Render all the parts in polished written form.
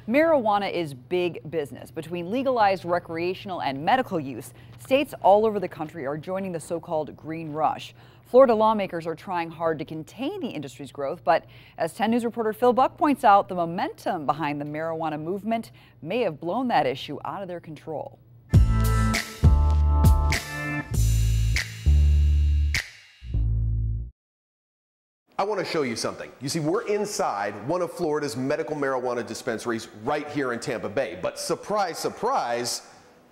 Marijuana is big business. Between legalized recreational and medical use, states all over the country are joining the so-called green rush. Florida lawmakers are trying hard to contain the industry's growth, but as 10 News reporter Phil Buck points out, the momentum behind the marijuana movement may have blown that issue out of their control. I want to show you something. You see, we're inside one of Florida's medical marijuana dispensaries right here in Tampa Bay. But surprise, surprise,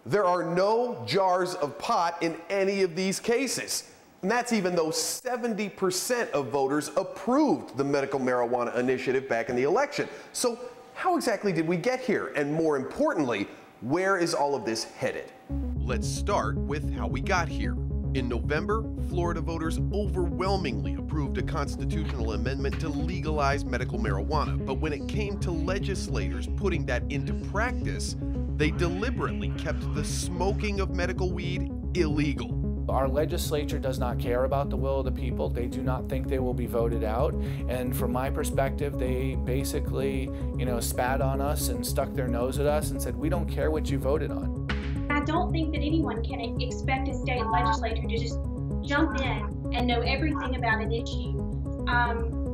there are no jars of pot in any of these cases. And that's even though 70% of voters approved the medical marijuana initiative back in the election. So how exactly did we get here? And more importantly, where is all of this headed? Let's start with how we got here. In November, Florida voters overwhelmingly approved a constitutional amendment to legalize medical marijuana. But when it came to legislators putting that into practice, they deliberately kept the smoking of medical weed illegal. Our legislature does not care about the will of the people. They do not think they will be voted out. And from my perspective, they basically, spat on us and stuck their nose at us and said, we don't care what you voted on. I don't think that anyone can expect a state legislature to just jump in and know everything about an issue.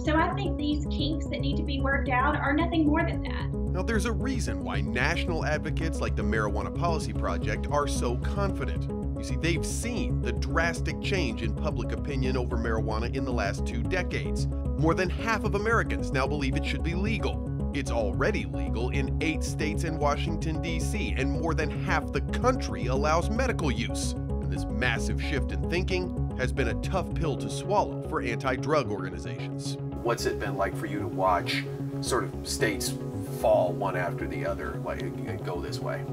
So I think these kinks that need to be worked out are nothing more than that. Now, there's a reason why national advocates like the Marijuana Policy Project are so confident. You see, they've seen the drastic change in public opinion over marijuana in the last 2 decades. More than half of Americans now believe it should be legal. It's already legal in 8 states and Washington, D.C., and more than half the country allows medical use. And this massive shift in thinking has been a tough pill to swallow for anti-drug organizations. What's it been like for you to watch sort of states fall one after the other, like go this way?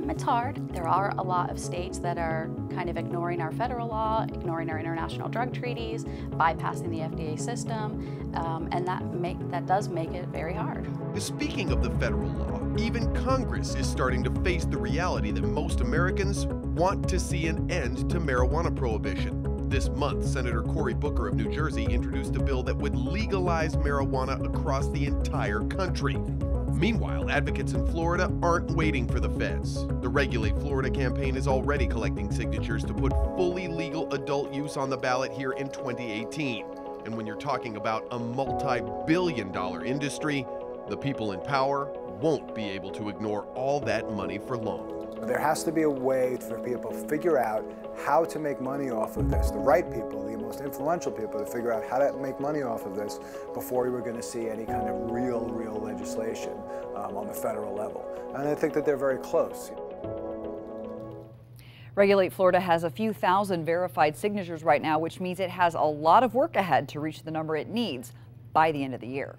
It's hard. There are a lot of states that are kind of ignoring our federal law, ignoring our international drug treaties, bypassing the FDA system, and that does make it very hard. Speaking of the federal law, even Congress is starting to face the reality that most Americans want to see an end to marijuana prohibition. This month, Senator Cory Booker of New Jersey introduced a bill that would legalize marijuana across the entire country. Meanwhile, advocates in Florida aren't waiting for the feds. The Regulate Florida campaign is already collecting signatures to put fully legal adult use on the ballot here in 2018. And when you're talking about a multi-billion-dollar industry, the people in power won't be able to ignore all that money for long. There has to be a way for people to figure out how to make money off of this. The right people, the most influential people, to figure out how to make money off of this before we were going to see any kind of real legislation on the federal level. And I think that they're very close. Regulate Florida has a few thousand verified signatures right now, which means it has a lot of work ahead to reach the number it needs by the end of the year.